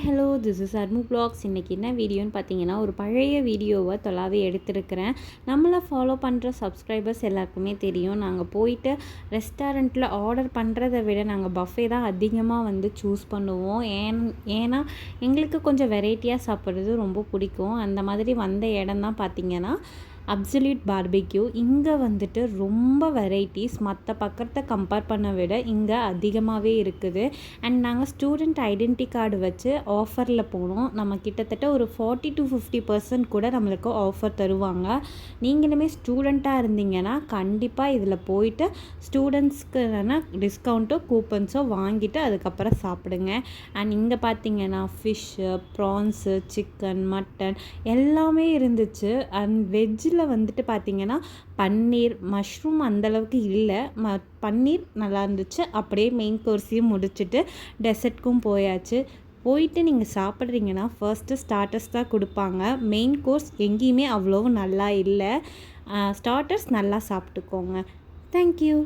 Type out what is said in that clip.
Hello this is Armu vlogs. இன்றைக்கி என்ன வீடியோன்னு பார்த்தீங்கன்னா, ஒரு பழைய வீடியோவை தொலாவி எடுத்திருக்கிறேன். நம்மளை ஃபாலோ பண்ணுற சப்ஸ்கிரைபர்ஸ் எல்லாருக்குமே தெரியும், நாங்கள் போயிட்டு ரெஸ்டாரண்ட்டில் ஆர்டர் பண்ணுறதை விட நாங்கள் பஃபே தான் அதிகமாக சூஸ் பண்ணுவோம். ஏன்னா எங்களுக்கு கொஞ்சம் வெரைட்டியாக சாப்பிட்றது ரொம்ப பிடிக்கும். அந்த மாதிரி வந்த இடம் தான் பார்த்திங்கன்னா அப்சல்யூட் பார்பிக்யூ. இங்கே ரொம்ப வெரைட்டிஸ் மற்ற பக்கத்தை கம்பேர் பண்ண விட இங்கே அதிகமாகவே இருக்குது. அண்ட் நாங்கள் ஸ்டூடெண்ட் ஐடென்டி கார்டு வச்சு ஆஃபரில் போனோம். நம்ம கிட்டத்தட்ட ஒரு 40-50% கூட நம்மளுக்கு ஆஃபர் தருவாங்க. நீங்களுமே ஸ்டூடெண்ட்டாக இருந்தீங்கன்னா கண்டிப்பாக இதில் போயிட்டு ஸ்டூடெண்ட்ஸ்க்குனா டிஸ்கவுண்ட்டோ கூப்பன்ஸோ வாங்கிட்டு அதுக்கப்புறம் சாப்பிடுங்க. அண்ட் இங்கே பார்த்தீங்கன்னா ஃபிஷ்ஷு, ப்ரான்ஸு, சிக்கன், மட்டன் எல்லாமே இருந்துச்சு. அண்ட் வெஜ்ஜில் பார்த்தீங்கன்னா பன்னீர், மஷ்ரூம் அந்தளவுக்கு இல்லை, பன்னீர் நல்லா இருந்துச்சு. அப்படியே மெயின் கோர்ஸையும் முடிச்சுட்டு டெசர்ட்க்கும் போயிட்டு நீங்கள் சாப்பிட்றீங்கன்னா ஃபர்ஸ்ட்டு ஸ்டார்டர்ஸ் தான் கொடுப்பாங்க. மெயின் கோர்ஸ் எங்கேயுமே அவ்வளோ நல்லா இல்லை. ஸ்டார்டர்ஸ் நல்லா சாப்பிட்டுக்கோங்க. தேங்க்யூ.